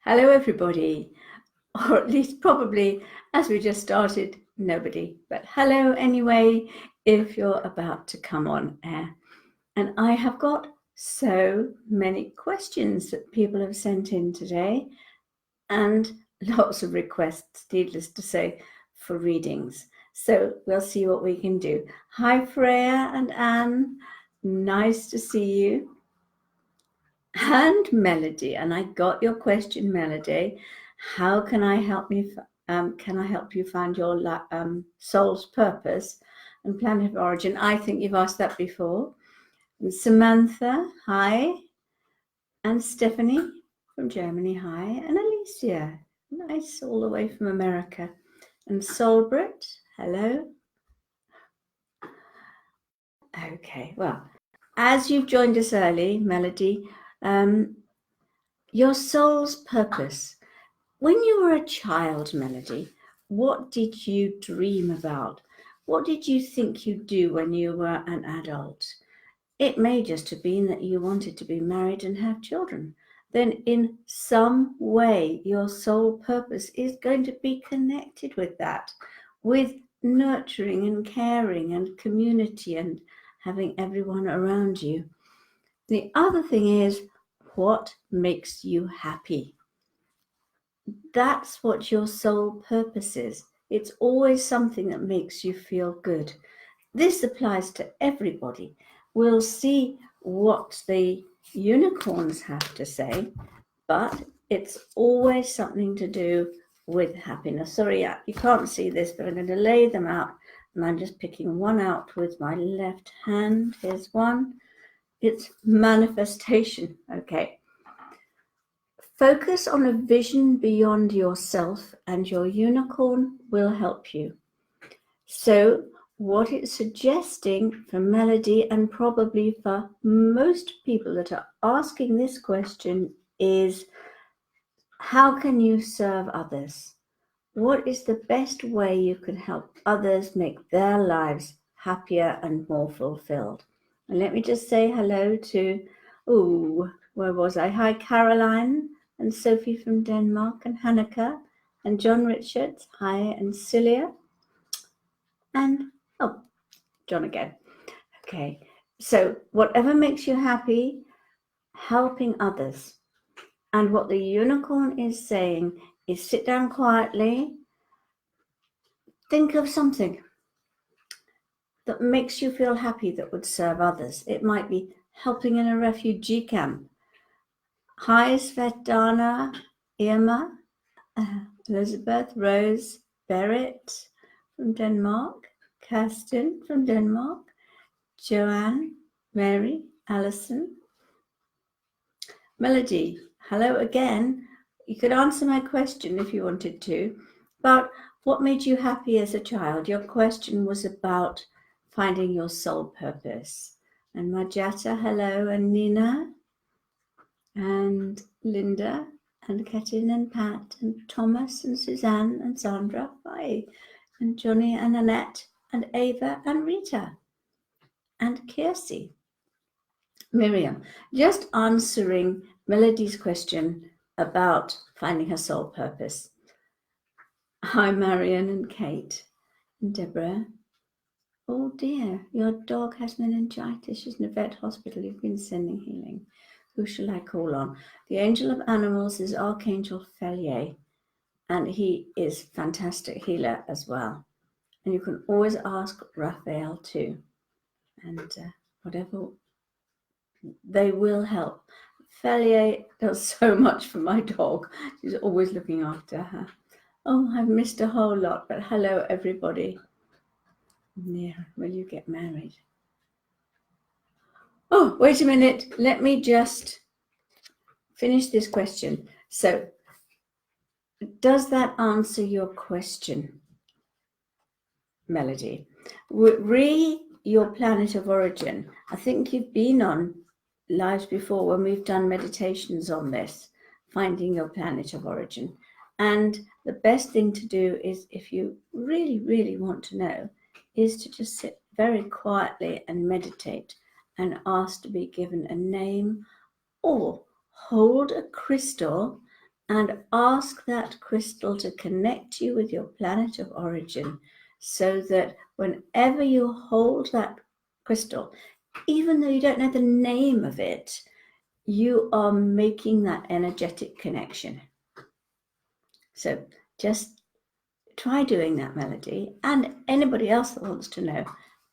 Hello, everybody, or at least probably as we just started, nobody, but hello anyway, if you're about to come on air. And I have got so many questions that people have sent in today and lots of requests, needless to say, for readings. So we'll see what we can do. Hi, Freya and Anne. Nice to see you. And Melody, and I got your question, Melody. How can I help you? Can I help you find your soul's purpose and planet of origin? I think you've asked that before. And Samantha, hi. And Stephanie from Germany, hi. And Alicia, nice, all the way from America. And Solbert, hello. Okay, well, as you've joined us early, Melody, your soul's purpose. When you were a child, Melody, what did you dream about? What did you think you'd do when you were an adult? It may just have been that you wanted to be married and have children. Then in some way, your soul purpose is going to be connected with that, with nurturing and caring and community and having everyone around you. The other thing is, what makes you happy? That's what your soul purpose is. It's always something that makes you feel good. This applies to everybody. We'll see what the unicorns have to say, but it's always something to do with happiness. Sorry, you can't see this, but I'm going to lay them out, and I'm just picking one out with my left hand. Here's one. It's manifestation. Okay. Focus on a vision beyond yourself, and your unicorn will help you. So, what it's suggesting for Melody, and probably for most people that are asking this question, is how can you serve others? What is the best way you can help others make their lives happier and more fulfilled? And let me just say hello to, where was I? Hi, Caroline and Sophie from Denmark, and Hanneke and John Richards. Hi, and Celia. And, John again. Okay, so whatever makes you happy, helping others. And what the unicorn is saying is sit down quietly, think of something that makes you feel happy that would serve others. It might be helping in a refugee camp. Hi, Svetlana, Irma, Elizabeth, Rose, Berit from Denmark, Kirsten from Denmark, Joanne, Mary, Alison. Melody, hello again. You could answer my question if you wanted to, about what made you happy as a child. Your question was about finding your soul purpose. And Majata, hello, and Nina, and Linda, and Ketin, and Pat, and Thomas, and Suzanne, and Sandra, hi, and Johnny, and Annette, and Ava, and Rita, and Kirsty. Miriam, just answering Melody's question about finding her soul purpose. Hi, Marion and Kate and Deborah. Oh dear, your dog has meningitis. She's in a vet hospital. You've been sending healing. Who shall I call on? The angel of animals is Archangel Felier, and he is fantastic healer as well. And you can always ask Raphael too. And whatever, they will help. Felier does so much for my dog. She's always looking after her. Oh, I've missed a whole lot, but hello, everybody. Yeah, will you get married? Oh, wait a minute. Let me just finish this question. So, does that answer your question, Melody? Your planet of origin. I think you've been on lives before when we've done meditations on this, finding your planet of origin. And the best thing to do is, if you really, really want to know, is to just sit very quietly and meditate and ask to be given a name, or hold a crystal and ask that crystal to connect you with your planet of origin, so that whenever you hold that crystal, even though you don't know the name of it, you are making that energetic connection. So just try doing that, Melody, and anybody else that wants to know,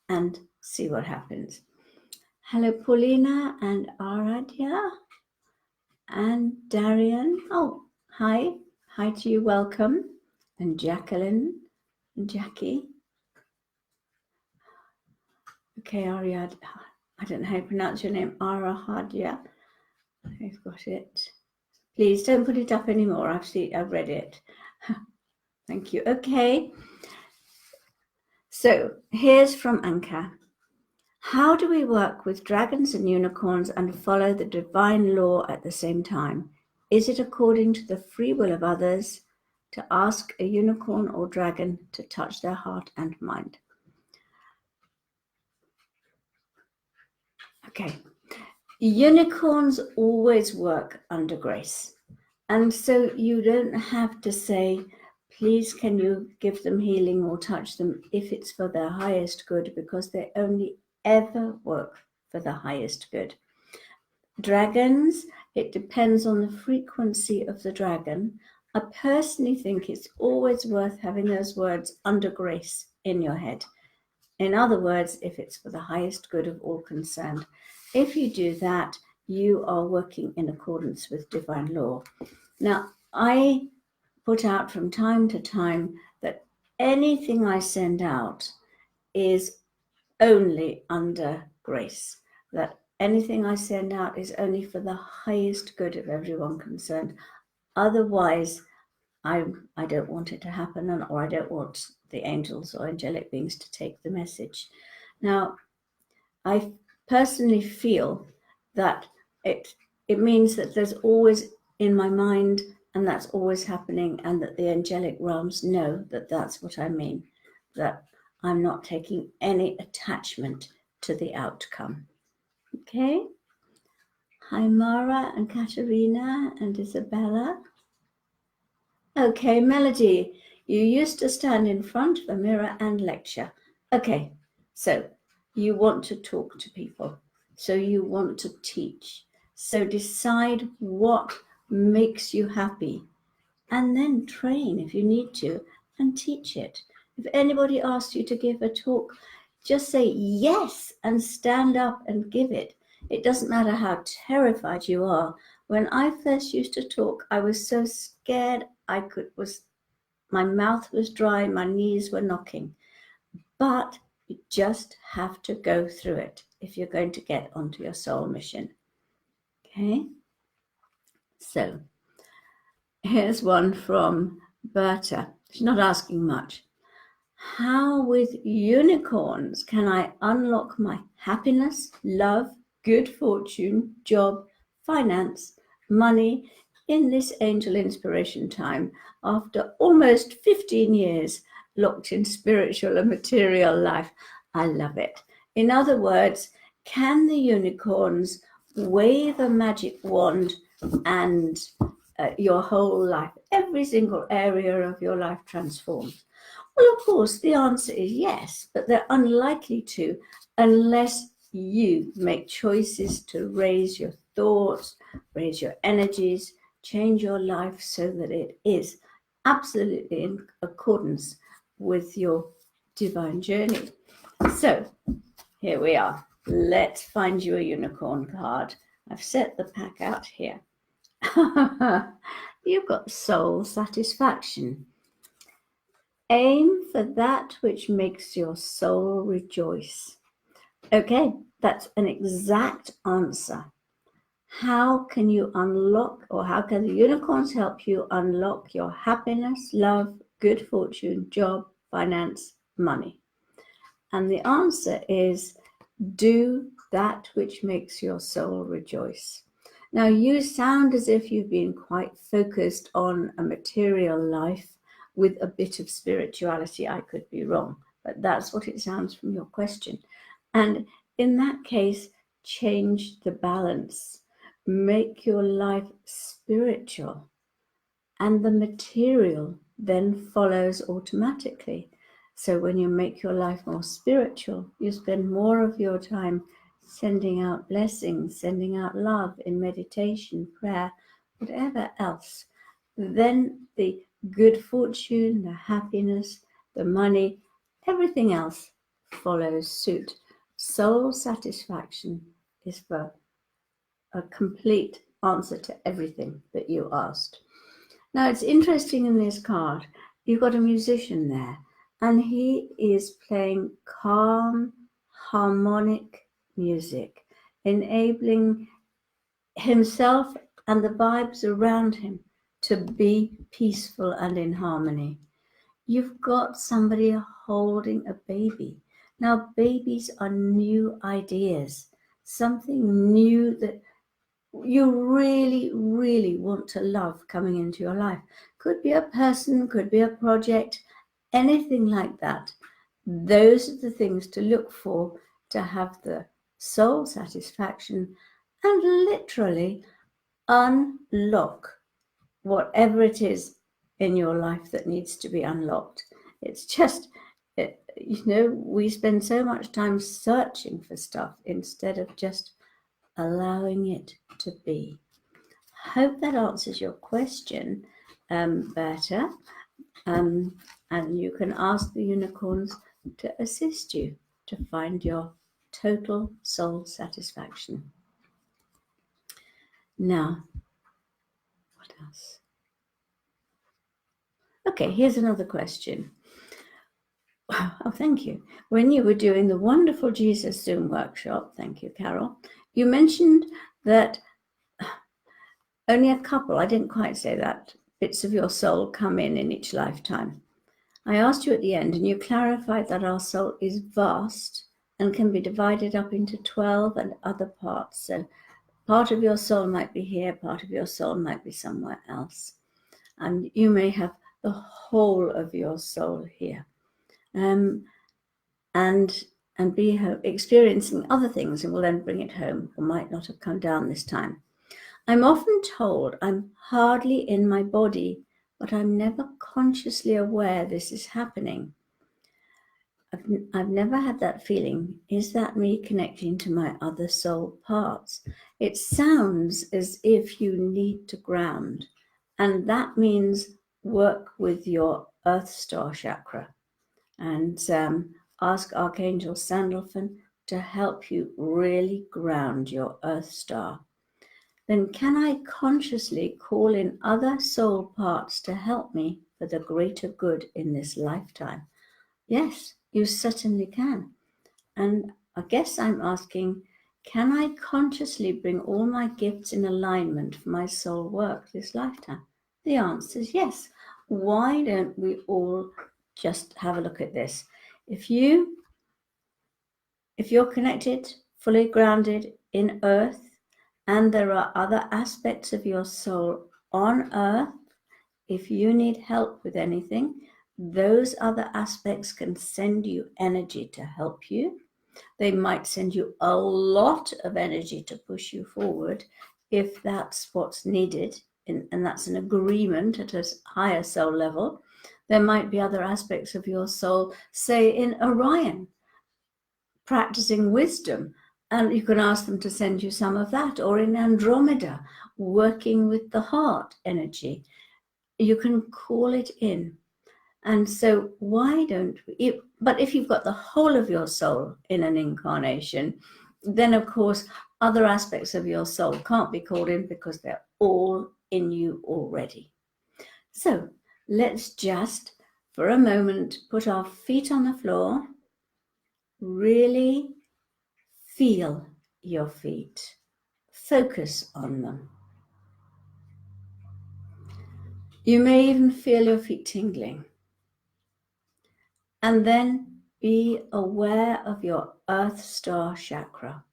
and see what happens. Hello, Paulina and Aradhya and Darian. Oh, hi. Hi to you, welcome. And Jacqueline and Jackie. Okay, Ariad. I don't know how you pronounce your name. Arahadya. I've got it. Please don't put it up anymore. I've read it. Thank you. Okay. So here's from Anka. How do we work with dragons and unicorns and follow the divine law at the same time? Is it according to the free will of others to ask a unicorn or dragon to touch their heart and mind? Okay. Unicorns always work under grace. And so you don't have to say, please, can you give them healing or touch them if it's for their highest good, because they only ever work for the highest good. Dragons, it depends on the frequency of the dragon. I personally think it's always worth having those words under grace in your head. In other words, if it's for the highest good of all concerned. If you do that, you are working in accordance with divine law. Now, I put out from time to time that anything I send out is only under grace, that anything I send out is only for the highest good of everyone concerned. Otherwise, I don't want it to happen, or I don't want the angels or angelic beings to take the message. Now, I personally feel that it means that there's always in my mind, and that's always happening, and that the angelic realms know that that's what I mean, that I'm not taking any attachment to the outcome. Okay? Hi, Mara and Katerina and Isabella. Okay, Melody, you used to stand in front of a mirror and lecture. Okay, so you want to talk to people. So you want to teach. So decide what makes you happy, and then train if you need to and teach it. If anybody asks you to give a talk, just say yes and stand up and give it. It doesn't matter how terrified you are. When I first used to talk, I was so scared my mouth was dry, my knees were knocking. But you just have to go through it if you're going to get onto your soul mission. Okay? So here's one from Berta. She's not asking much. How with unicorns can I unlock my happiness, love, good fortune, job, finance, money in this angel inspiration time after almost 15 years locked in spiritual and material life? I love it. In other words, can the unicorns wave a magic wand and your whole life, every single area of your life transformed? Well, of course, the answer is yes, but they're unlikely to unless you make choices to raise your thoughts, raise your energies, change your life so that it is absolutely in accordance with your divine journey. So here we are. Let's find you a unicorn card. I've set the pack out here. You've got soul satisfaction. Aim for that which makes your soul rejoice. Okay, that's an exact answer. How can you unlock, or how can the unicorns help you unlock your happiness, love, good fortune, job, finance, money? And the answer is do that which makes your soul rejoice. Now, you sound as if you've been quite focused on a material life with a bit of spirituality. I could be wrong, but that's what it sounds from your question. And in that case, change the balance. Make your life spiritual. and the material then follows automatically. So when you make your life more spiritual, you spend more of your time sending out blessings, sending out love in meditation, prayer, whatever else. Then the good fortune, the happiness, the money, everything else follows suit. Soul satisfaction is for a complete answer to everything that you asked. Now, it's interesting in this card, you've got a musician there, and he is playing calm, harmonic music, enabling himself and the vibes around him to be peaceful and in harmony. You've got somebody holding a baby. Now, babies are new ideas, something new that you really, really want to love coming into your life. Could be a person, could be a project, anything like that. Those are the things to look for to have the soul satisfaction and literally unlock whatever it is in your life that needs to be unlocked. It's just, we spend so much time searching for stuff instead of just allowing it to be. Hope that answers your question, Berta. And you can ask the unicorns to assist you to find your total soul satisfaction. Now, what else? Okay, here's another question. Oh, thank you. When you were doing the wonderful Jesus Zoom workshop, thank you, Carol, you mentioned that only a couple, I didn't quite say that, bits of your soul come in each lifetime. I asked you at the end, and you clarified that our soul is vast and can be divided up into 12 and other parts. So part of your soul might be here, part of your soul might be somewhere else. And you may have the whole of your soul here. And be experiencing other things, and will then bring it home, or might not have come down this time. I'm often told I'm hardly in my body, but I'm never consciously aware this is happening. I've never had that feeling. Is that me connecting to my other soul parts? It sounds as if you need to ground, and that means work with your Earth Star chakra and ask Archangel Sandalphon to help you really ground your Earth Star. Then can I consciously call in other soul parts to help me for the greater good in this lifetime? Yes, you certainly can. And I guess I'm asking, can I consciously bring all my gifts in alignment for my soul work this lifetime? The answer is yes. Why don't we all just have a look at this? If you're connected, fully grounded in Earth, and there are other aspects of your soul on Earth, if you need help with anything, those other aspects can send you energy to help you. They might send you a lot of energy to push you forward if that's what's needed, and that's an agreement at a higher soul level. There might be other aspects of your soul, say in Orion, practicing wisdom, and you can ask them to send you some of that, or in Andromeda, working with the heart energy. You can call it in. And so why don't we, but if you've got the whole of your soul in an incarnation, then of course other aspects of your soul can't be called in because they're all in you already. So let's just for a moment put our feet on the floor, really feel your feet, focus on them. You may even feel your feet tingling. And then be aware of your Earth Star chakra,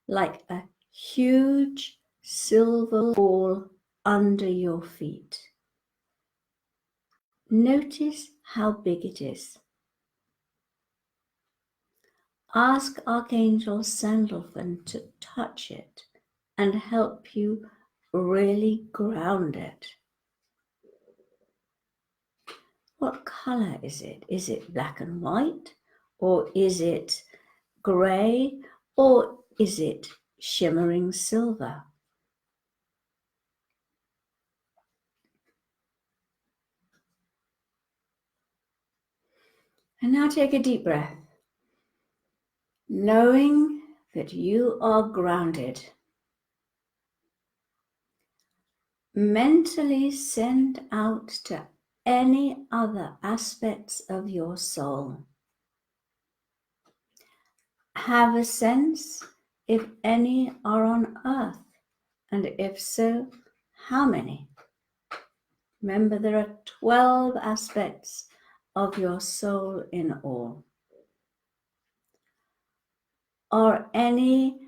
like a huge silver ball under your feet. Notice how big it is. Ask Archangel Sandalphon to touch it and help you really ground it. What color is it? Is it black and white? Or is it grey? Or is it shimmering silver? And now take a deep breath, knowing that you are grounded. Mentally send out to any other aspects of your soul. Have a sense if any are on earth, and if so, how many? Remember, there are 12 aspects of your soul in all. Are any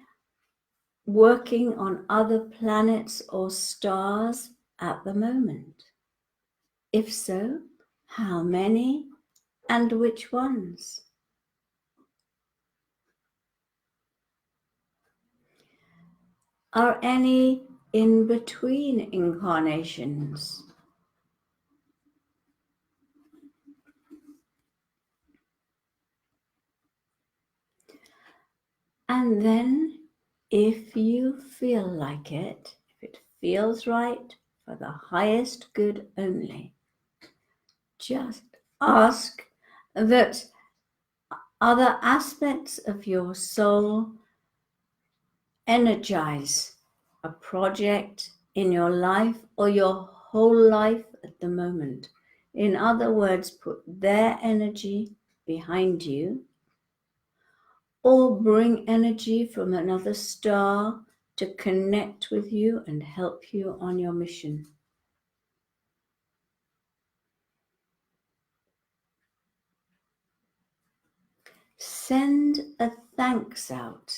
working on other planets or stars at the moment? If so, how many and which ones? Are any in between incarnations? And then, if you feel like it, if it feels right for the highest good only, just ask that other aspects of your soul energize a project in your life or your whole life at the moment. In other words, put their energy behind you, or bring energy from another star to connect with you and help you on your mission. Send a thanks out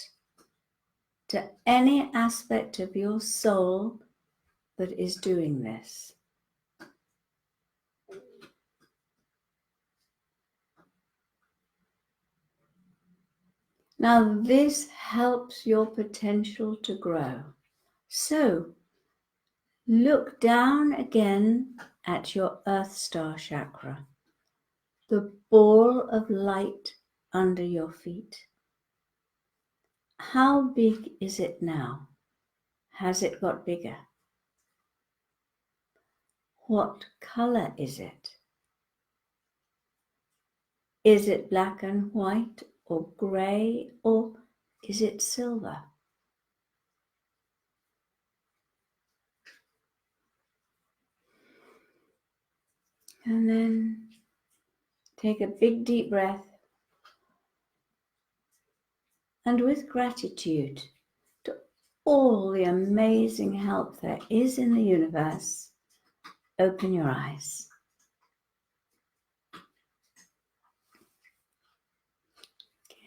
to any aspect of your soul that is doing this. Now, this helps your potential to grow. So, look down again at your Earth Star chakra, the ball of light under your feet. How big is it now? Has it got bigger? What color is it? Is it black and white or grey, or is it silver? And then take a big deep breath, and with gratitude to all the amazing help there is in the universe, open your eyes.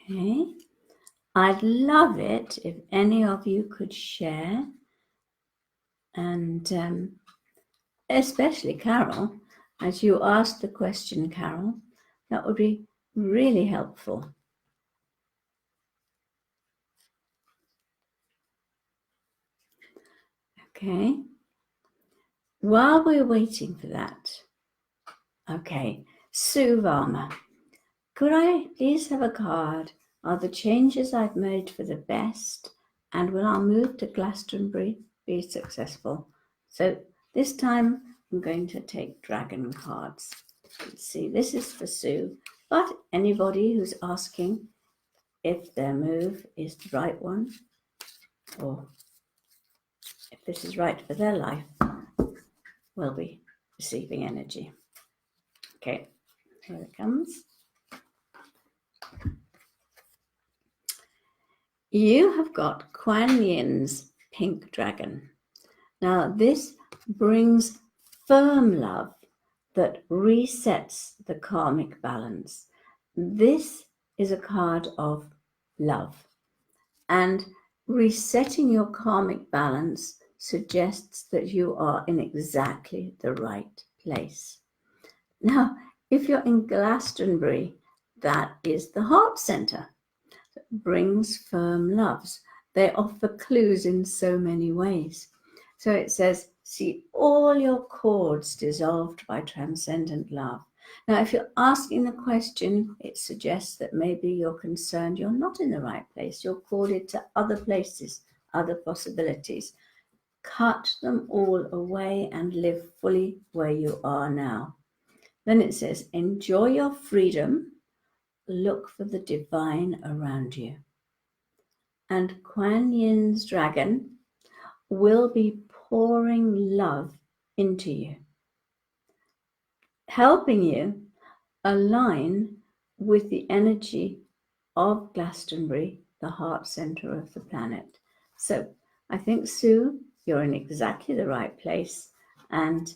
Okay, I'd love it if any of you could share, and especially Carol, as you asked the question, Carol, that would be really helpful. Okay, while we're waiting for that, okay, Sue Varma, could I please have a card? Are the changes I've made for the best, and will our move to Glastonbury be successful? So this time I'm going to take dragon cards. Let's see, this is for Sue, but anybody who's asking if their move is the right one, or if this is right for their life, will be receiving energy. Okay, here it comes. You have got Kuan Yin's pink dragon. Now, this brings firm love that resets the karmic balance. This is a card of love, and resetting your karmic balance suggests that you are in exactly the right place. Now, if you're in Glastonbury, that is the heart center. It brings firm loves. They offer clues in so many ways. So it says, see all your cords dissolved by transcendent love. Now, if you're asking the question, it suggests that maybe you're concerned you're not in the right place. You're called into other places, other possibilities. Cut them all away and live fully where you are now. Then it says, enjoy your freedom. Look for the divine around you. And Kuan Yin's dragon will be pouring love into you, helping you align with the energy of Glastonbury, the heart center of the planet. So I think, Sue, you're in exactly the right place, and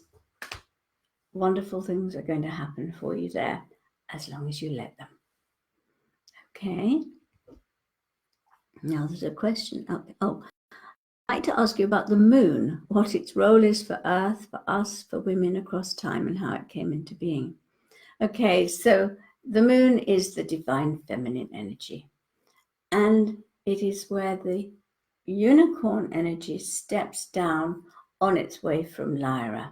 wonderful things are going to happen for you there as long as you let them. Okay. Now there's a question up. Oh, I'd like to ask you about the moon, what its role is for Earth, for us, for women across time, and how it came into being. Okay, so the moon is the divine feminine energy, and it is where the unicorn energy steps down on its way from Lyra.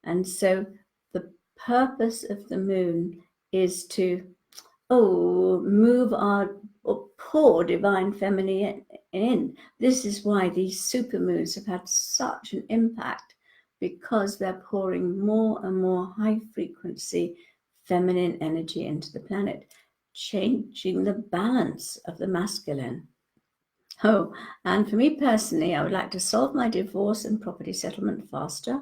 And so the purpose of the moon is to move our poor divine feminine in. This is why these supermoons have had such an impact, because they're pouring more and more high frequency feminine energy into the planet, changing the balance of the masculine. Oh, and for me personally, I would like to solve my divorce and property settlement faster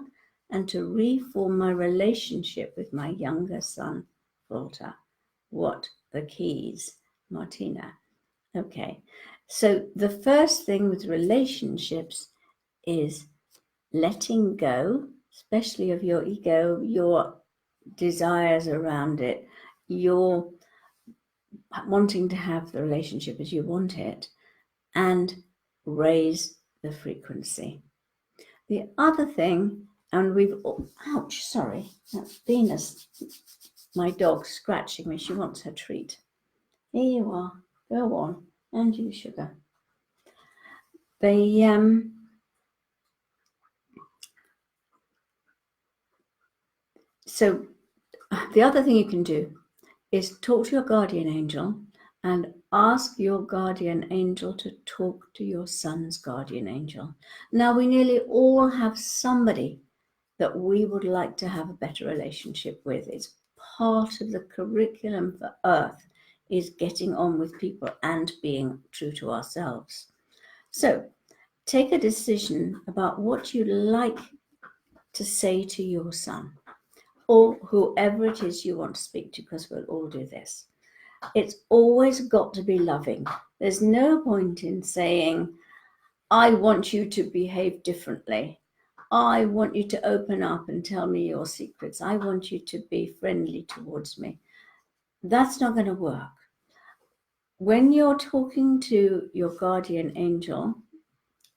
and to reform my relationship with my younger son, Walter. What the keys, Martina? Okay, so the first thing with relationships is letting go, especially of your ego, your desires around it, your wanting to have the relationship as you want it, and raise the frequency. The other thing, and ouch, sorry, that's Venus, my dog, scratching me. She wants her treat. Here you are. Go on. And you, sugar. So the other thing you can do is talk to your guardian angel and ask your guardian angel to talk to your son's guardian angel. Now, we nearly all have somebody that we would like to have a better relationship with. It's part of the curriculum for Earth, is getting on with people and being true to ourselves. So take a decision about what you like to say to your son, or whoever it is you want to speak to, because we'll all do this. It's always got to be loving. There's no point in saying, I want you to behave differently. I want you to open up and tell me your secrets. I want you to be friendly towards me. That's not going to work. When you're talking to your guardian angel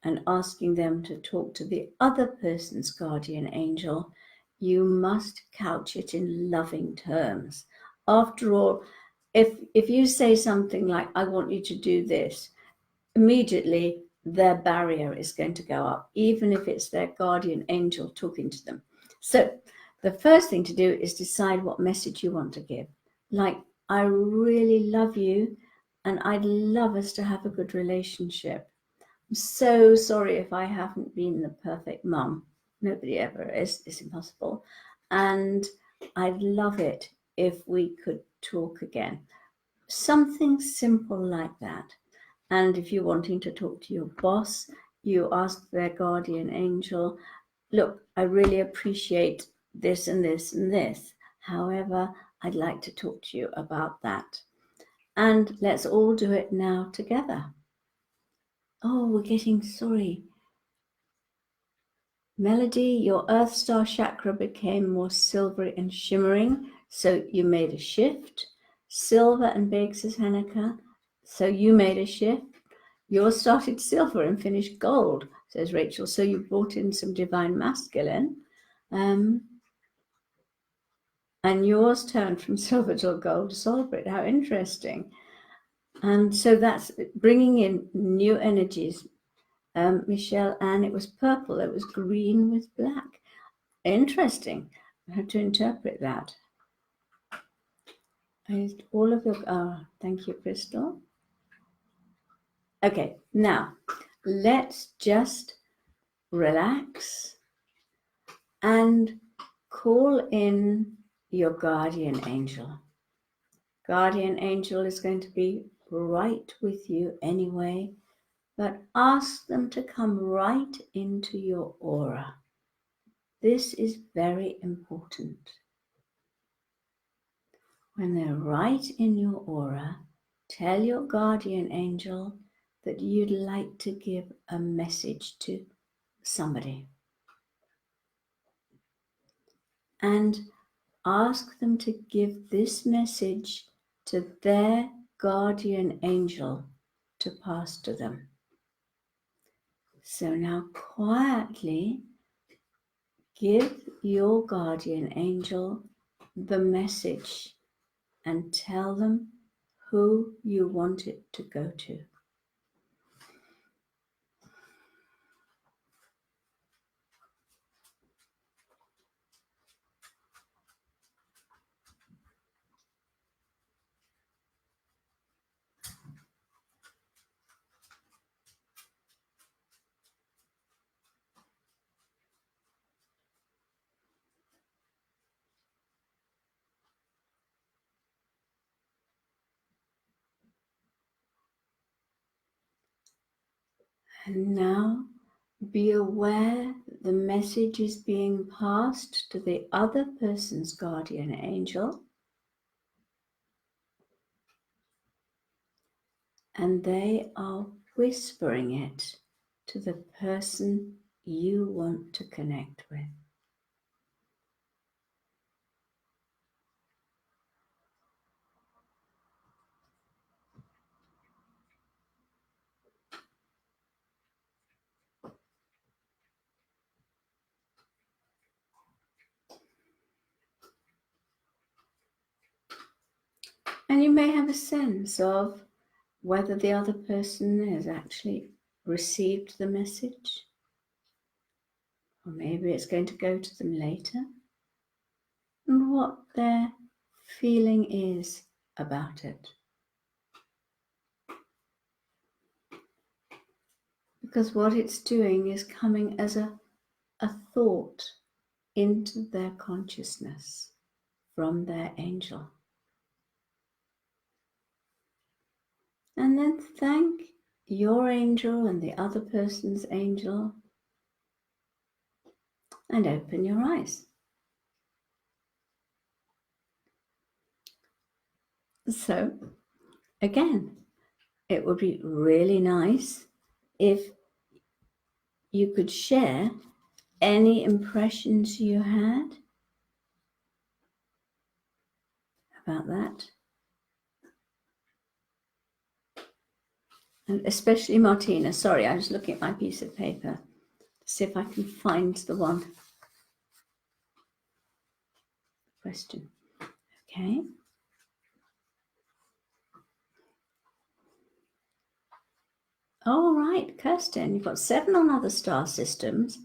and asking them to talk to the other person's guardian angel, you must couch it in loving terms. After all, if you say something like, I want you to do this, immediately their barrier is going to go up, even if it's their guardian angel talking to them. So the first thing to do is decide what message you want to give. Like, I really love you and I'd love us to have a good relationship. I'm so sorry if I haven't been the perfect mum. Nobody ever is. It's impossible. And I'd love it if we could talk again. Something simple like that. And if you're wanting to talk to your boss, you ask their guardian angel, look, I really appreciate this and this and this. However, I'd like to talk to you about that. And let's all do it now together. Oh, we're getting sorry. Melody, your Earth Star chakra became more silvery and shimmering, so you made a shift. Silver and big, says Hanukkah, so you made a shift. Yours started silver and finished gold, says Rachel, so you brought in some divine masculine. And yours turned from silver to gold to Solbrit. How interesting. And so that's bringing in new energies. Michelle, and it was purple, it was green with black. Interesting. I have to interpret that. All of your, thank you, Crystal. Okay, now let's just relax and call in your guardian angel. Guardian angel is going to be right with you anyway, but ask them to come right into your aura. This is very important. When they're right in your aura, tell your guardian angel that you'd like to give a message to somebody. And ask them to give this message to their guardian angel to pass to them. So now quietly give your guardian angel the message and tell them who you want it to go to. And now be aware that the message is being passed to the other person's guardian angel, and they are whispering it to the person you want to connect with. And you may have a sense of whether the other person has actually received the message, or maybe it's going to go to them later, and what their feeling is about it. Because what it's doing is coming as a thought into their consciousness from their angel. And then thank your angel and the other person's angel, and open your eyes. So, again, it would be really nice if you could share any impressions you had about that. And especially Martina. Sorry, I was looking at my piece of paper to see if I can find the one question. Okay. All right, Kirsten, you've got 7 on other star systems,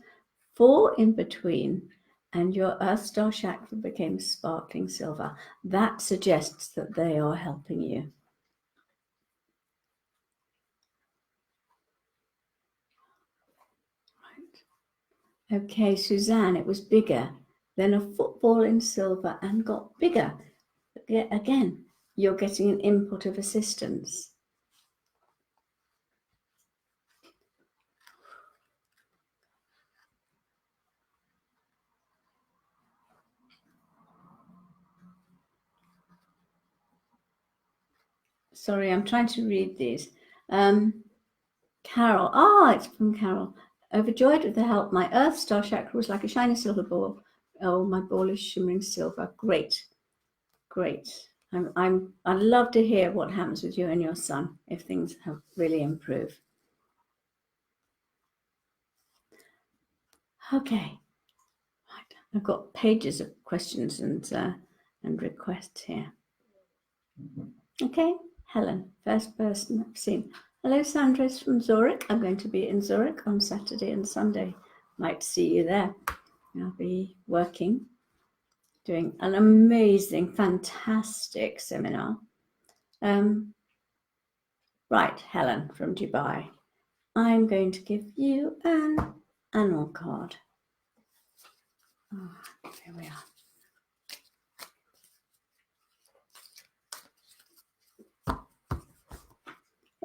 4 in between, and your Earth star chakra became sparkling silver. That suggests that they are helping you. Right. Okay, Suzanne, it was bigger, then a football in silver and got bigger. Again, you're getting an input of assistance. Sorry, I'm trying to read these. Carol. It's from Carol. Overjoyed with the help. My Earth star chakra was like a shiny silver ball. Oh, my ball is shimmering silver. Great. I'd love to hear what happens with you and your son if things have really improved. Okay. Right. I've got pages of questions and requests here. Okay. Helen, first person I've seen. Hello, Sandra's from Zurich. I'm going to be in Zurich on Saturday and Sunday. Might see you there. I'll be working. doing an amazing, fantastic seminar. Right, Helen from Dubai. I'm going to give you an animal card. Oh, here we are.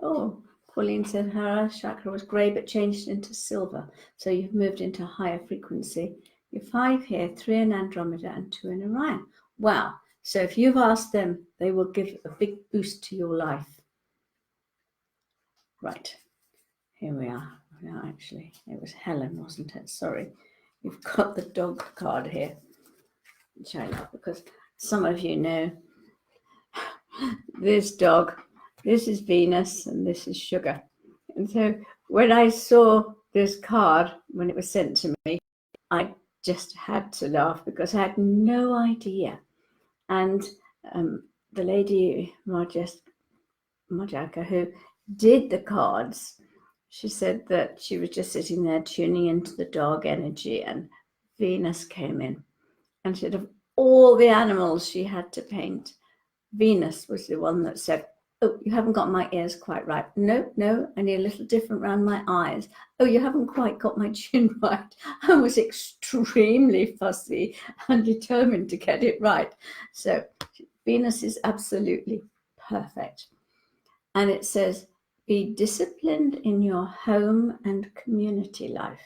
Oh, Pauline said her chakra was grey but changed into silver. So you've moved into a higher frequency. You're 5 here, 3 in Andromeda and 2 in Orion. Wow. So if you've asked them, they will give a big boost to your life. Right. Here we are. No, actually, it was Helen, wasn't it? Sorry. You've got the dog card here, which I love because some of you know this dog. This is Venus and this is Sugar. And so when I saw this card, when it was sent to me, I just had to laugh because I had no idea. And the lady, Majaka, who did the cards, she said that she was just sitting there tuning into the dog energy and Venus came in. And she said of all the animals she had to paint, Venus was the one that said, oh, you haven't got my ears quite right. No, I need a little different around my eyes. Oh, you haven't quite got my chin right. I was extremely fussy and determined to get it right. So Venus is absolutely perfect. And it says, be disciplined in your home and community life.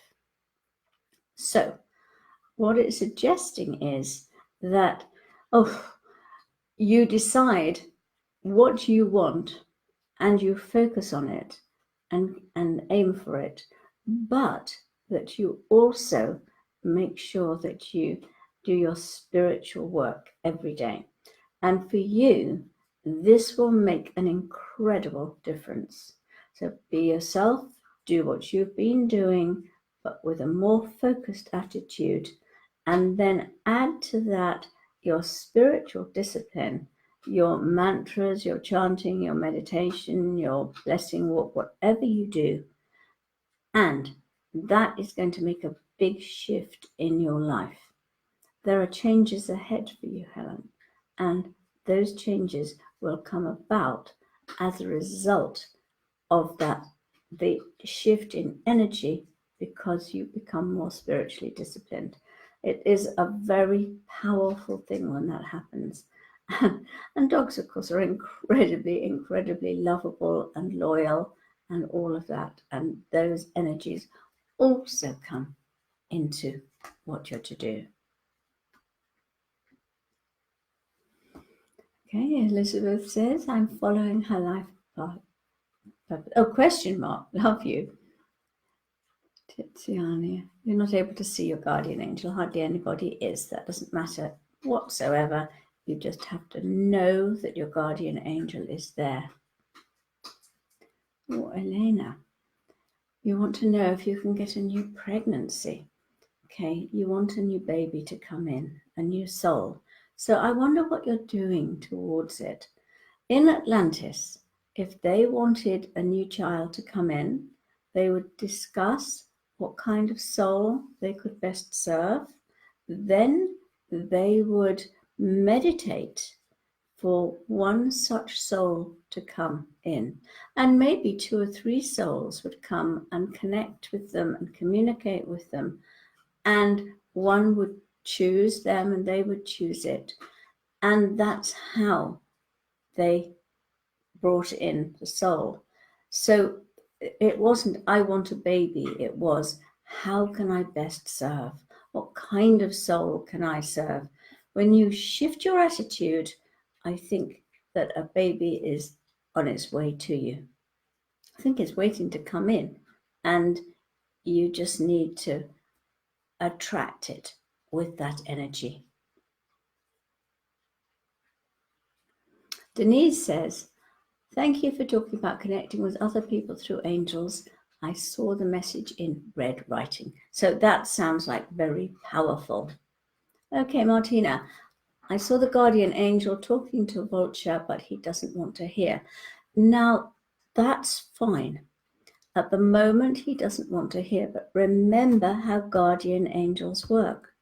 So what it's suggesting is that, you decide what you want and you focus on it and aim for it, but that you also make sure that you do your spiritual work every day. And for you, this will make an incredible difference. So be yourself, do what you've been doing, but with a more focused attitude, and then add to that your spiritual discipline, your mantras, your chanting, your meditation, your blessing walk, whatever you do. And that is going to make a big shift in your life. There are changes ahead for you, Helen, and those changes will come about as a result of that, the shift in energy, because you become more spiritually disciplined. It is a very powerful thing when that happens. And dogs, of course, are incredibly lovable and loyal and all of that. And those energies also come into what you're to do. Okay, Elizabeth says, I'm following her life path. Oh, question mark, love you. Tiziana, you're not able to see your guardian angel. Hardly anybody is. That doesn't matter whatsoever. You just have to know that your guardian angel is there. Oh, Elena, you want to know if you can get a new pregnancy. Okay, you want a new baby to come in, a new soul. So I wonder what you're doing towards it. In Atlantis, if they wanted a new child to come in, they would discuss what kind of soul they could best serve. Then they would meditate for one such soul to come in. And maybe 2 or 3 souls would come and connect with them and communicate with them. And one would choose them and they would choose it. And that's how they brought in the soul. So it wasn't, I want a baby. It was, how can I best serve? What kind of soul can I serve? When you shift your attitude, I think that a baby is on its way to you. I think it's waiting to come in, and you just need to attract it with that energy. Denise says, thank you for talking about connecting with other people through angels. I saw the message in red writing. So that sounds like very powerful. Okay, Martina, I saw the guardian angel talking to a vulture, but he doesn't want to hear. Now, that's fine. At the moment, he doesn't want to hear, but remember how guardian angels work.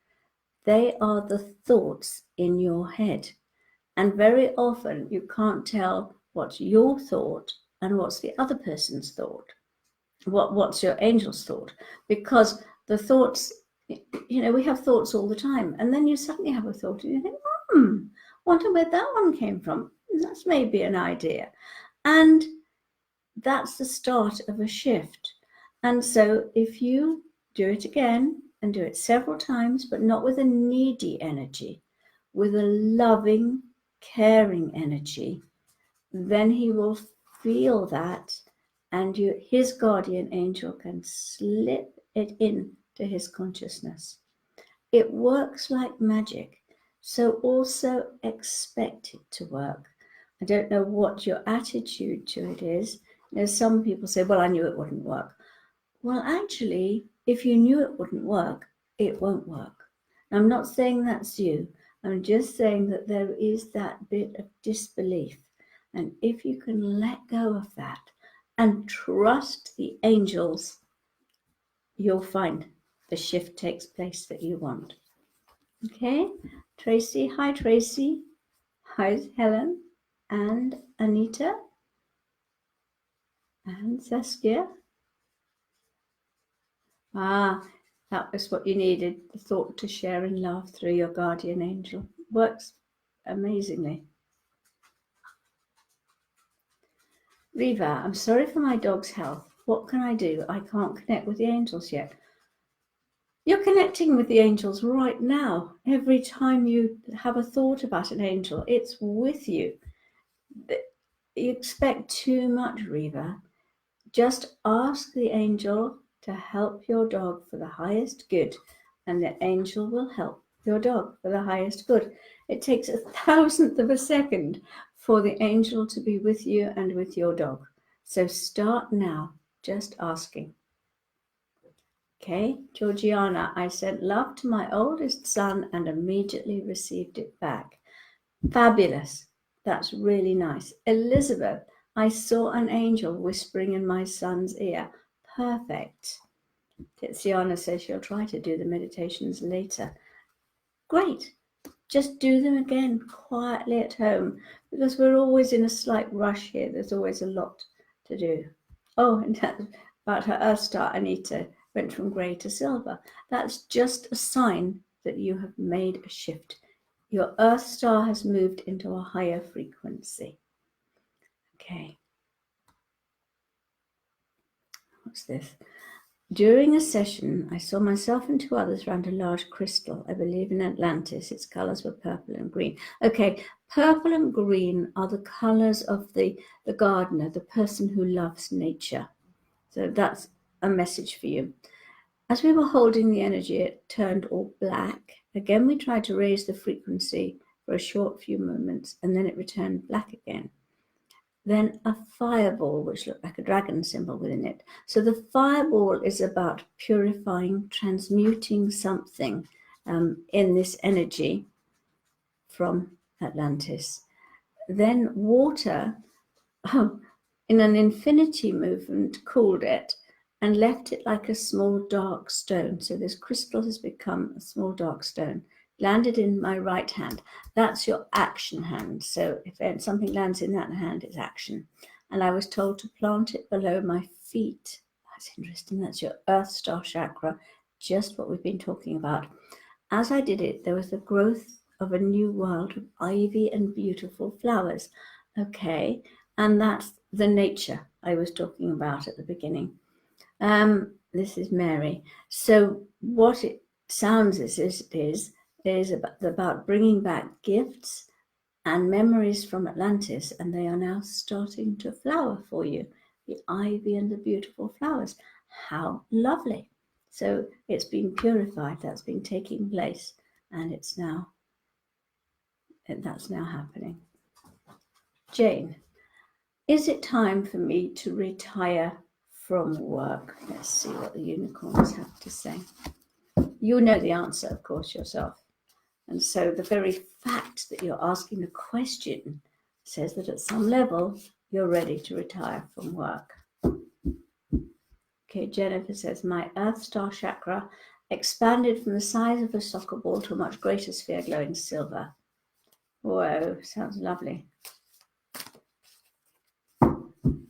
They are the thoughts in your head. And very often you can't tell what's your thought and what's the other person's thought. What's your angel's thought? Because the thoughts, we have thoughts all the time. And then you suddenly have a thought and you think, wonder where that one came from. That's maybe an idea. And that's the start of a shift. And so if you do it again and do it several times, but not with a needy energy, with a loving, caring energy, then he will feel that, and his guardian angel can slip it in to his consciousness. It works like magic, so also expect it to work. I don't know what your attitude to it is. Some people say, well, I knew it wouldn't work. Well, actually, if you knew it wouldn't work, it won't work. I'm not saying that's you. I'm just saying that there is that bit of disbelief. And if you can let go of that and trust the angels, you'll find the shift takes place that you want. Okay, Tracy. Hi, Tracy. Hi, Helen and Anita and Saskia. That was what you needed, the thought to share in love through your guardian angel. Works amazingly. Riva, I'm sorry for my dog's health. What can I do? I can't connect with the angels yet. You're connecting with the angels right now. Every time you have a thought about an angel, it's with you. You expect too much, Riva. Just ask the angel to help your dog for the highest good, and the angel will help your dog for the highest good. It takes 1,000th of a second for the angel to be with you and with your dog. So start now, just asking. Okay, Georgiana, I sent love to my oldest son and immediately received it back. Fabulous. That's really nice. Elizabeth, I saw an angel whispering in my son's ear. Perfect. Tiziana says she'll try to do the meditations later. Great. Just do them again quietly at home, because we're always in a slight rush here. There's always a lot to do. Oh, and about her Earth star, Anita, went from grey to silver. That's just a sign that you have made a shift. Your Earth star has moved into a higher frequency. Okay. What's this? During a session, I saw myself and 2 others around a large crystal, I believe in Atlantis. Its colors were purple and green. Okay, purple and green are the colors of the gardener, the person who loves nature. So that's a message for you. As we were holding the energy, it turned all black. Again, we tried to raise the frequency for a short few moments, and then it returned black again. Then a fireball, which looked like a dragon symbol within it. So the fireball is about purifying, transmuting something in this energy from Atlantis. Then water, in an infinity movement, cooled it and left it like a small dark stone. So this crystal has become a small dark stone. Landed in my right hand. That's your action hand. So if something lands in that hand, it's action. And I was told to plant it below my feet. That's interesting. That's your Earth Star chakra, just what we've been talking about. As I did it, there was the growth of a new world of ivy and beautiful flowers. Okay, and that's the nature I was talking about at the beginning. This is Mary. So what it sounds is about bringing back gifts and memories from Atlantis, and they are now starting to flower for you. The ivy and the beautiful flowers. How lovely. So it's been purified, that's been taking place, and that's now happening. Jane, is it time for me to retire from work? Let's see what the unicorns have to say. You know the answer, of course, yourself. And so the very fact that you're asking a question says that at some level, you're ready to retire from work. Okay, Jennifer says, my Earth Star chakra expanded from the size of a soccer ball to a much greater sphere glowing silver. Whoa, sounds lovely.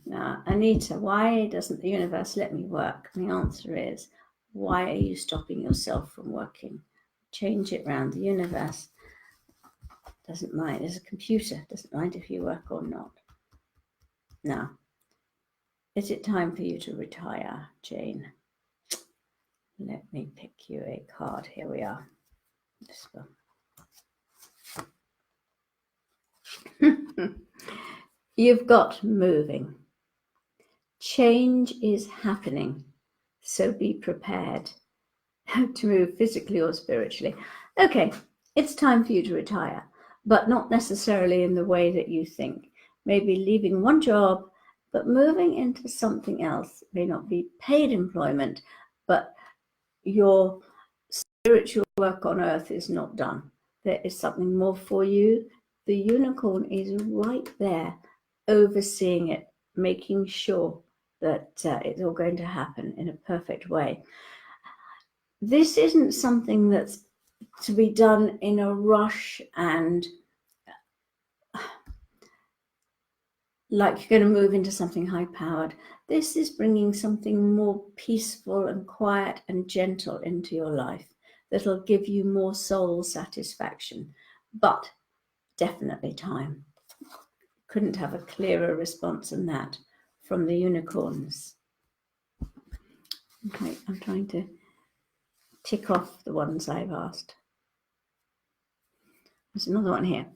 Now, Anita, why doesn't the universe let me work? And the answer is, why are you stopping yourself from working? Change it round. The universe doesn't mind. There's a computer, doesn't mind if you work or not. Now, is it time for you to retire, Jane? Let me pick you a card. Here we are. This one. You've got moving. Change is happening, so be prepared to move physically or spiritually. Okay, it's time for you to retire, but not necessarily in the way that you think. Maybe leaving one job, but moving into something else. May not be paid employment, but your spiritual work on earth is not done. There is something more for you. The unicorn is right there, overseeing it, making sure that it's all going to happen in a perfect way. This isn't something that's to be done in a rush and like you're going to move into something high-powered. This is bringing something more peaceful and quiet and gentle into your life that'll give you more soul satisfaction, but definitely time. Couldn't have a clearer response than that from the unicorns. Okay, I'm trying to tick off the ones I've asked. There's another one here.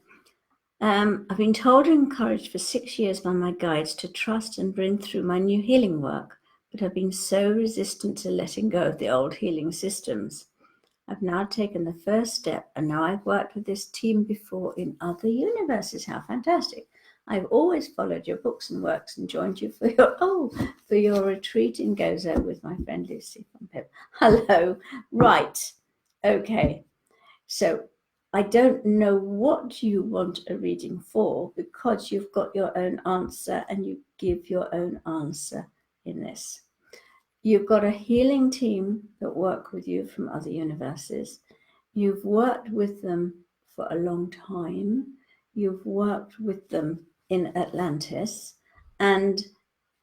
I've been told and encouraged for 6 years by my guides to trust and bring through my new healing work, but I've been so resistant to letting go of the old healing systems. I've now taken the first step, and now I've worked with this team before in other universes. How fantastic. I've always followed your books and works and joined you for your retreat in Gozo with my friend Lucy from Pip. Hello. Right. Okay. So I don't know what you want a reading for because you've got your own answer and you give your own answer in this. You've got a healing team that work with you from other universes. You've worked with them for a long time. You've worked with them in Atlantis, and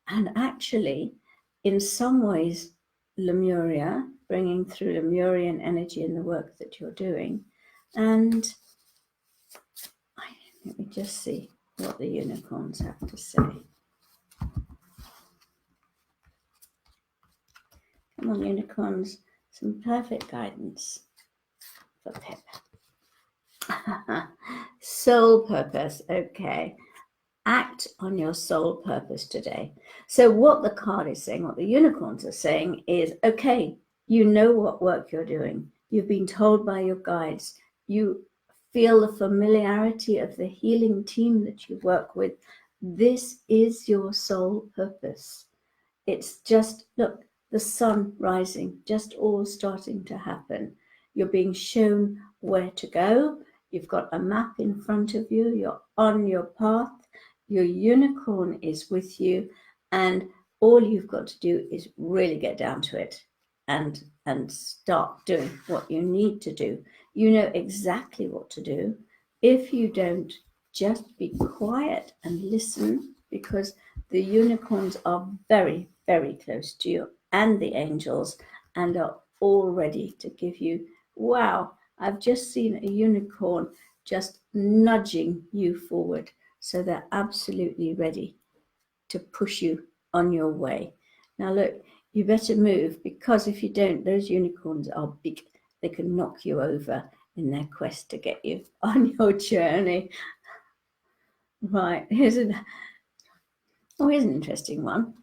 actually, in some ways, Lemuria, bringing through Lemurian energy in the work that you're doing. And let me just see what the unicorns have to say. Come on, unicorns, some perfect guidance for Pip. Soul purpose, okay. Act on your soul purpose today. So what the card is saying, what the unicorns are saying is, okay, you know what work you're doing. You've been told by your guides. You feel the familiarity of the healing team that you work with. This is your soul purpose. It's just, look, the sun rising, just all starting to happen. You're being shown where to go. You've got a map in front of you. You're on your path. Your unicorn is with you, and all you've got to do is really get down to it and start doing what you need to do. You know exactly what to do. If you don't, just be quiet and listen, because the unicorns are very, very close to you and the angels and are all ready to give you, wow, I've just seen a unicorn just nudging you forward. So they're absolutely ready to push you on your way. Now look, you better move, because if you don't, those unicorns are big. They can knock you over in their quest to get you on your journey. Right, here's an interesting one.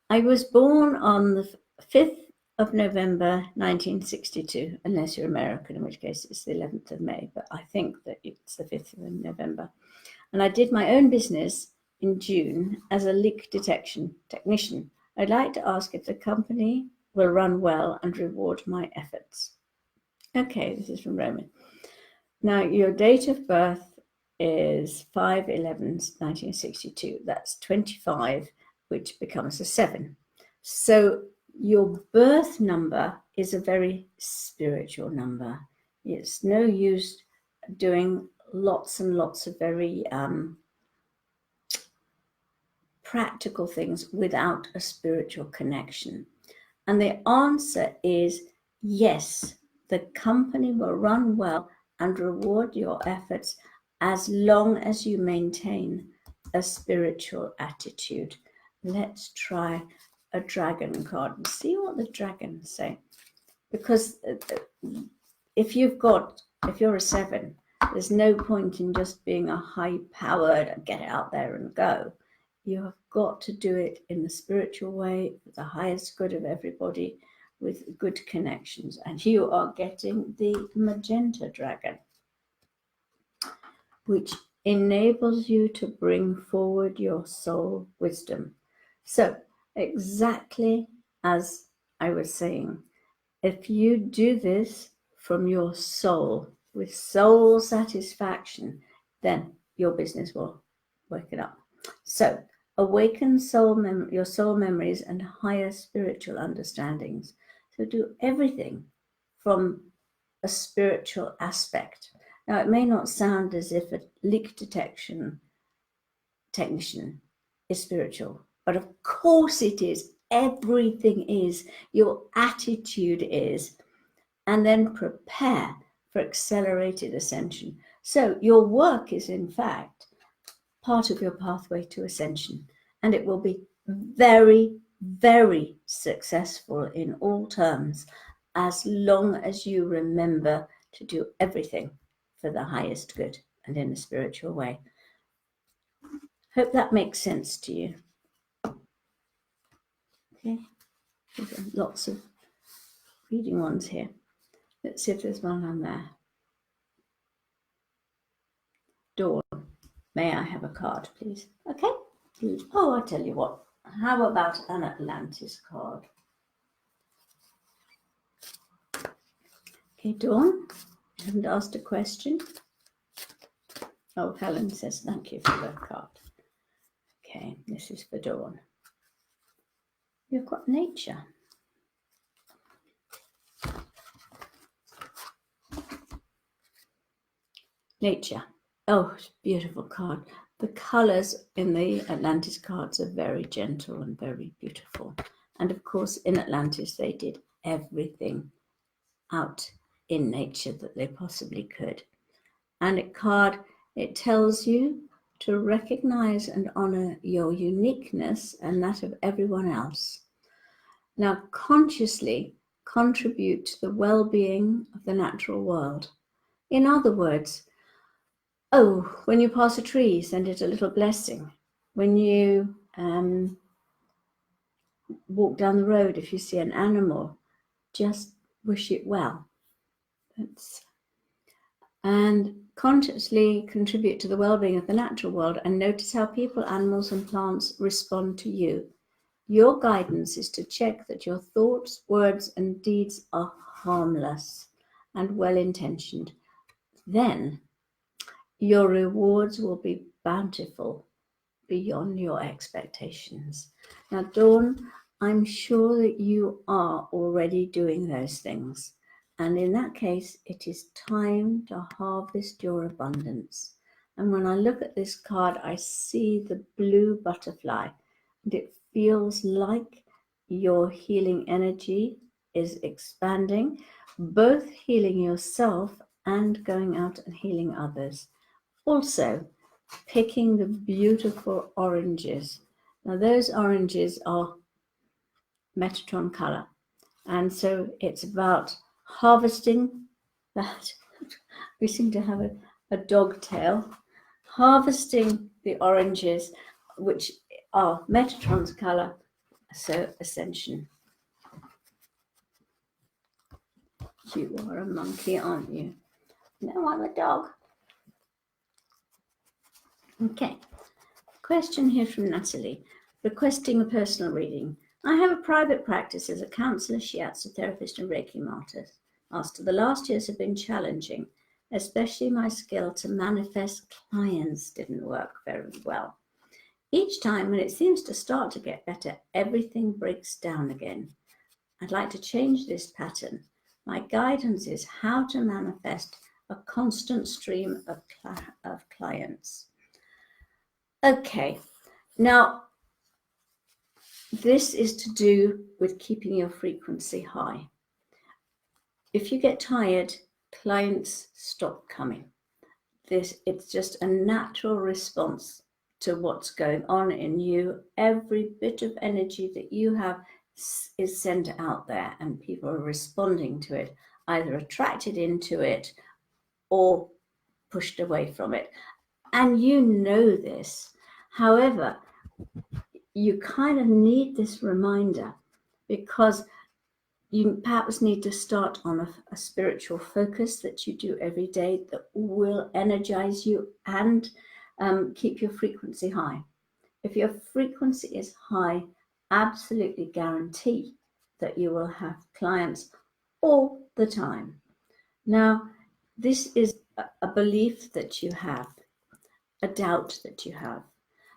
I was born on the 5th of November 1962, unless you're American, in which case it's the 11th of May, but I think that it's the 5th of November. And I did my own business in June as a leak detection technician. I'd like to ask if the company will run well and reward my efforts. Okay, this is from Roman. Now, your date of birth is 5/11/1962. That's 25, which becomes a 7. So Your birth number is a very spiritual number. It's no use doing lots and lots of very practical things without a spiritual connection. And the answer is yes, the company will run well and reward your efforts as long as you maintain a spiritual attitude. Let's try a dragon card and see what the dragons say. Because if you're a 7, there's no point in just being a high-powered, get out there and go. You have got to do it in the spiritual way, for the highest good of everybody, with good connections. And you are getting the magenta dragon, which enables you to bring forward your soul wisdom. So, exactly as I was saying, if you do this from your soul, with soul satisfaction, then your business will work it up. So, awaken your soul memories and higher spiritual understandings. So, do everything from a spiritual aspect. Now, it may not sound as if a leak detection technician is spiritual, but of course it is. Everything is. Your attitude is. And then prepare for accelerated ascension. So your work is, in fact, part of your pathway to ascension. And it will be very, very successful in all terms, as long as you remember to do everything for the highest good and in a spiritual way. Hope that makes sense to you. Okay, there's lots of reading ones here. Let's see if there's one on there. Dawn, may I have a card, please? Okay. Oh, I'll tell you what. How about an Atlantis card? Okay, Dawn, you haven't asked a question. Oh, Helen says thank you for the card. Okay, this is for Dawn. You've got nature. Nature. Oh, it's a beautiful card. The colours in the Atlantis cards are very gentle and very beautiful. And of course, in Atlantis, they did everything out in nature that they possibly could. And it tells you to recognize and honor your uniqueness and that of everyone else. Now, consciously contribute to the well-being of the natural world. In other words, when you pass a tree, send it a little blessing. When you walk down the road, if you see an animal, just wish it well. And consciously contribute to the well-being of the natural world and notice how people, animals, and plants respond to you. Your guidance is to check that your thoughts, words, and deeds are harmless and well-intentioned. Then your rewards will be bountiful beyond your expectations. Now, Dawn, I'm sure that you are already doing those things. And in that case, it is time to harvest your abundance. And when I look at this card, I see the blue butterfly, and it feels like your healing energy is expanding, both healing yourself and going out and healing others. Also, picking the beautiful oranges. Now, those oranges are Metatron color. And so it's about harvesting that. We seem to have a dog tail. Harvesting the oranges, which are Metatron's color, so ascension. You are a monkey, aren't you? No, I'm a dog. Okay. Question here from Natalie, requesting a personal reading. I have a private practice as a counselor, shiatsu therapist, and Reiki master. The last years have been challenging, especially my skill to manifest clients didn't work very well. Each time when it seems to start to get better, everything breaks down again. I'd like to change this pattern. My guidance is how to manifest a constant stream of clients. Okay, now this is to do with keeping your frequency high. If you get tired, clients stop coming. It's just a natural response to what's going on in you. Every bit of energy that you have is sent out there, and people are responding to it, either attracted into it or pushed away from it. And you know this. However, you kind of need this reminder, because you perhaps need to start on a spiritual focus that you do every day that will energize you and keep your frequency high. If your frequency is high, absolutely guarantee that you will have clients all the time. Now, this is a belief that you have, a doubt that you have.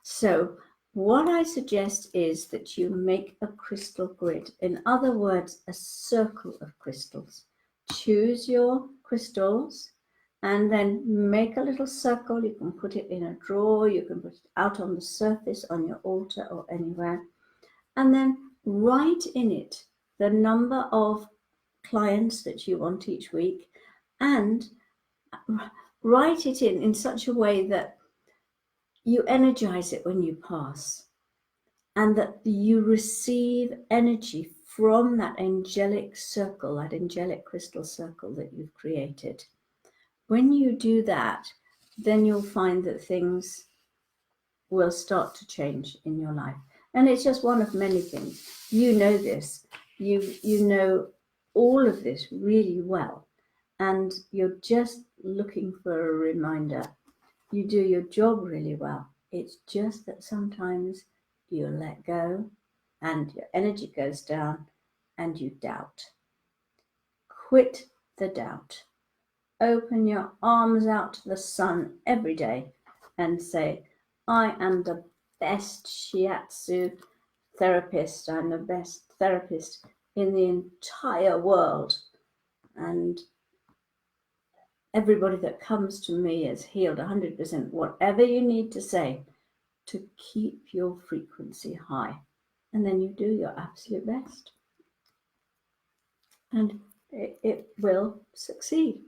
So what I suggest is that you make a crystal grid. In other words, a circle of crystals. Choose your crystals and then make a little circle. You can put it in a drawer, you can put it out on the surface on your altar or anywhere. And then write in it the number of clients that you want each week, and write it in such a way that you energize it when you pass, and that you receive energy from that angelic circle, that angelic crystal circle that you've created. When you do that, then you'll find that things will start to change in your life. And it's just one of many things. You know this. You know all of this really well. And you're just looking for a reminder. You do your job really well. It's just that sometimes you let go and your energy goes down and you doubt. Quit the doubt. Open your arms out to the sun every day and say, I am the best shiatsu therapist. I'm the best therapist in the entire world. And everybody that comes to me is healed 100%. Whatever you need to say to keep your frequency high. And then you do your absolute best. And it will succeed.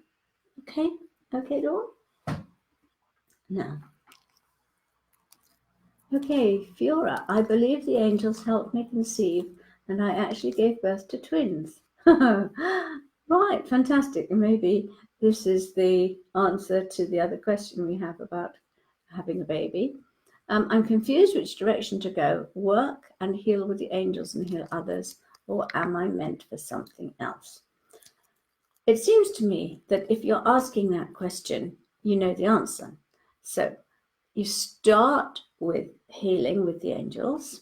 Okay? Okay, Dawn? Now. Okay, Fiora, I believe the angels helped me conceive, and I actually gave birth to twins. Right, fantastic. Maybe this is the answer to the other question we have about having a baby. I'm confused which direction to go, work and heal with the angels and heal others, or am I meant for something else? It seems to me that if you're asking that question, you know the answer. So you start with healing with the angels.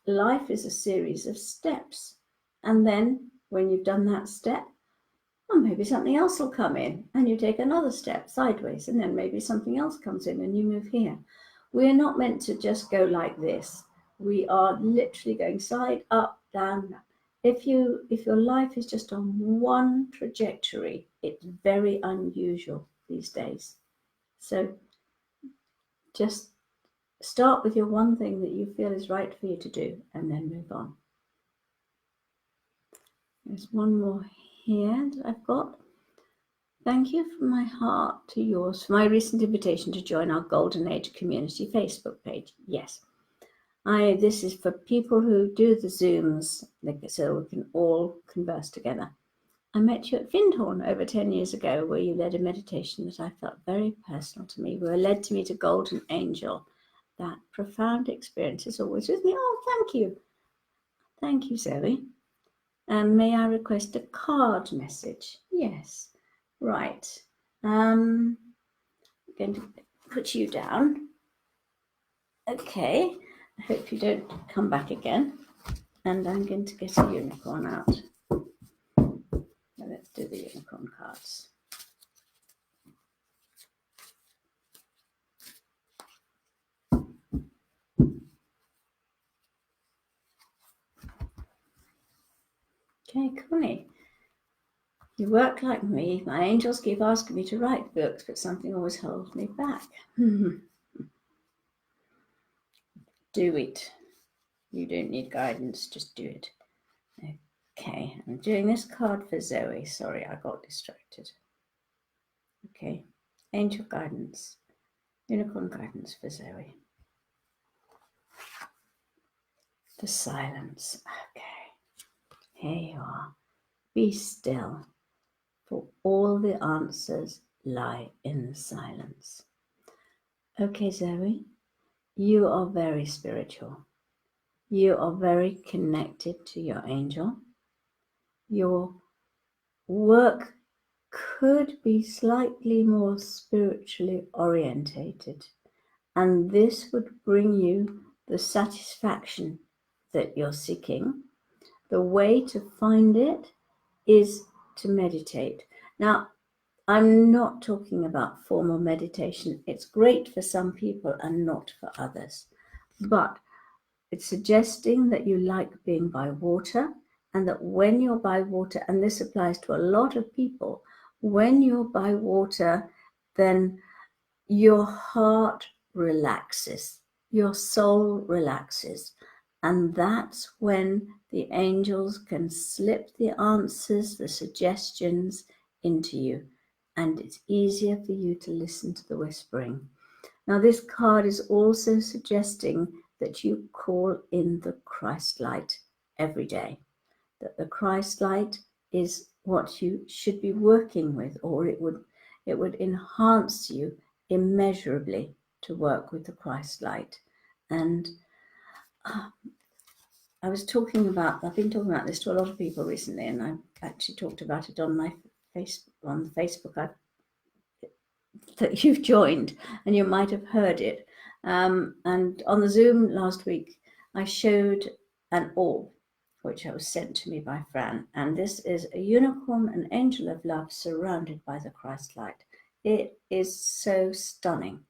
Life is a series of steps. And then when you've done that step, well, maybe something else will come in and you take another step sideways, and then maybe something else comes in and you move here. We are not meant to just go like this. We are literally going side, up, down. If your life is just on one trajectory, it's very unusual these days. So just start with your one thing that you feel is right for you to do, and then move on. There's one more here that I've got. Thank you from my heart to yours for my recent invitation to join our Golden Age Community Facebook page. Yes, this is for people who do the Zooms, so we can all converse together. I met you at Findhorn over 10 years ago, where you led a meditation that I felt very personal to me. We were led to meet a golden angel. That profound experience is always with me. Oh, thank you. Thank you, Zoe. And may I request a card message? Yes. Right. I'm going to put you down. Okay. I hope you don't come back again. And I'm going to get a unicorn out. Let's do the unicorn cards. Okay, Hey, Connie, you work like me. My angels keep asking me to write books, but something always holds me back. Do it. You don't need guidance, just do it. Okay, I'm doing this card for Zoe. Sorry, I got distracted. Okay, angel guidance, unicorn guidance for Zoe. The silence. Okay, here you are. Be still, for all the answers lie in the silence. Okay, Zoe, you are very spiritual. You are very connected to your angel. Your work could be slightly more spiritually orientated, and this would bring you the satisfaction that you're seeking. The way to find it is to meditate. Now, I'm not talking about formal meditation. It's great for some people and not for others, but it's suggesting that you like being by water, and that when you're by water, and this applies to a lot of people, when you're by water, then your heart relaxes, your soul relaxes, and that's when the angels can slip the answers, the suggestions into you, and it's easier for you to listen to the whispering. Now, this card is also suggesting that you call in the Christ light every day, that the Christ light is what you should be working with, or it would enhance you immeasurably to work with the Christ light. And I've been talking about this to a lot of people recently, and I've actually talked about it on my on Facebook that you've joined, and you might have heard it. And on the Zoom last week, I showed an orb, which was sent to me by Fran. And this is a unicorn, an angel of love, surrounded by the Christ light. It is so stunning.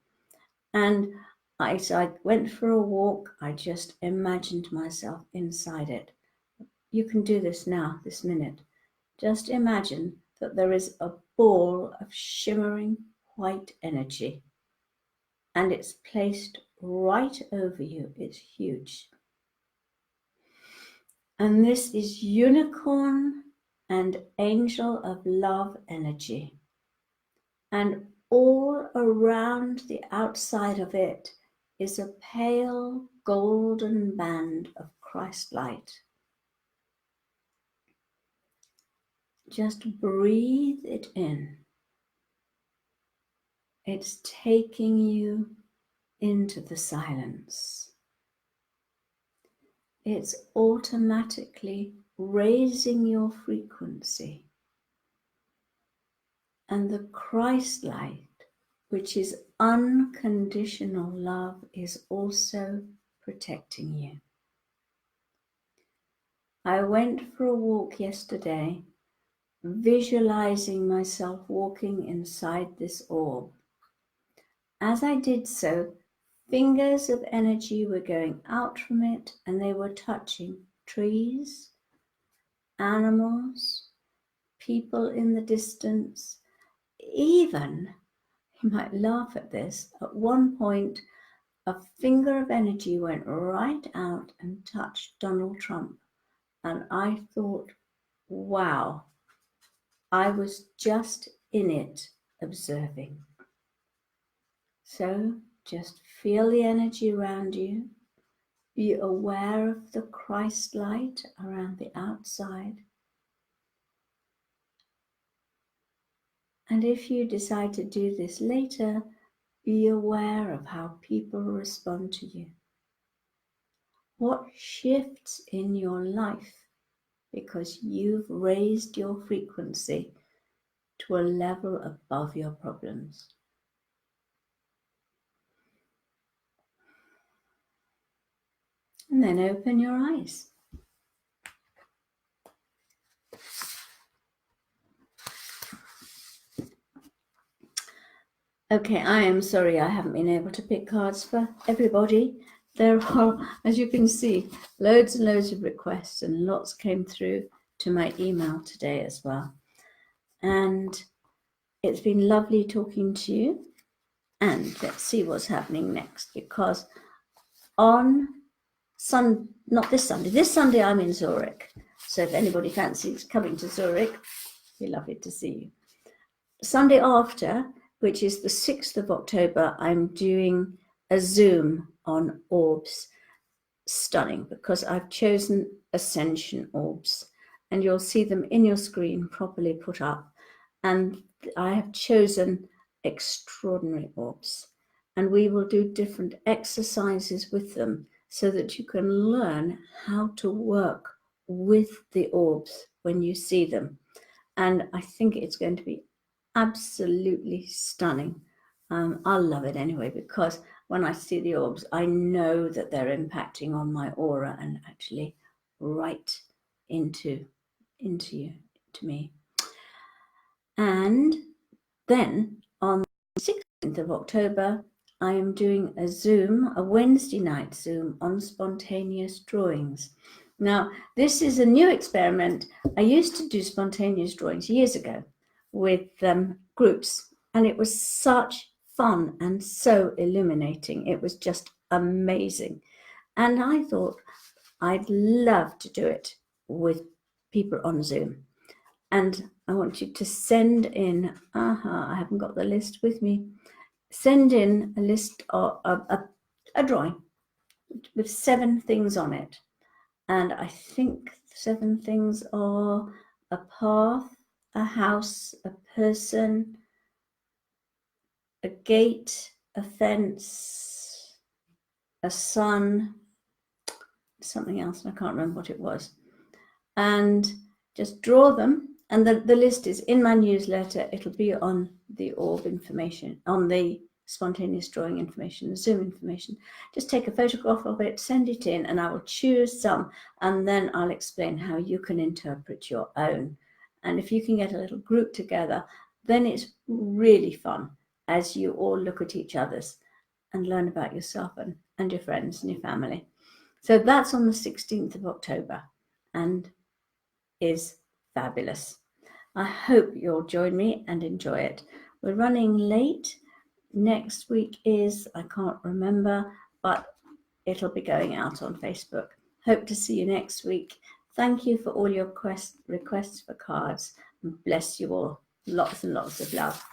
And I went for a walk. I just imagined myself inside it. You can do this now, this minute. Just imagine that there is a ball of shimmering white energy, and it's placed right over you. It's huge. And this is unicorn and angel of love energy. And all around the outside of it is a pale golden band of Christ light. Just breathe it in. It's taking you into the silence. It's automatically raising your frequency. And the Christ light, which is unconditional love, is also protecting you. I went for a walk yesterday, visualizing myself walking inside this orb. As I did so, fingers of energy were going out from it, and they were touching trees, animals, people in the distance. Even, you might laugh at this, at one point, a finger of energy went right out and touched Donald Trump. And I thought, wow, I was just in it observing. So just feel the energy around you. Be aware of the Christ light around the outside. And if you decide to do this later, be aware of how people respond to you. What shifts in your life because you've raised your frequency to a level above your problems. And then open your eyes. Okay, I am sorry I haven't been able to pick cards for everybody. There are, as you can see, loads and loads of requests, and lots came through to my email today as well. And it's been lovely talking to you. And let's see what's happening next, because on not this Sunday I'm in Zurich. So if anybody fancies coming to Zurich, it'd be lovely to see you. Sunday after, which is the 6th of October, I'm doing a Zoom on orbs. Stunning, because I've chosen Ascension orbs, and you'll see them in your screen properly put up. And I have chosen extraordinary orbs, and we will do different exercises with them so that you can learn how to work with the orbs when you see them. And I think it's going to be absolutely stunning. I'll love it anyway, because when I see the orbs, I know that they're impacting on my aura and actually right into me. And then on the 16th of October, I am doing a Zoom, a Wednesday night Zoom on spontaneous drawings. Now, this is a new experiment. I used to do spontaneous drawings years ago with groups, and it was such fun and so illuminating. It was just amazing. And I thought I'd love to do it with people on Zoom. And I want you to send in, I haven't got the list with me, send in a list of a drawing with 7 things on it. And I think 7 things are a path, a house, a person, a gate, a fence, a sun, something else. I can't remember what it was. And just draw them. And the list is in my newsletter. It'll be on the orb information, on the spontaneous drawing information, the Zoom information. Just take a photograph of it, send it in, and I will choose some, and then I'll explain how you can interpret your own. And if you can get a little group together, then it's really fun as you all look at each other's and learn about yourself and your friends and your family. So that's on the 16th of October and is fabulous. I hope you'll join me and enjoy it. We're running late. Next week is, I can't remember, but it'll be going out on Facebook. Hope to see you next week. Thank you for all your requests for cards, and bless you all. Lots and lots of love.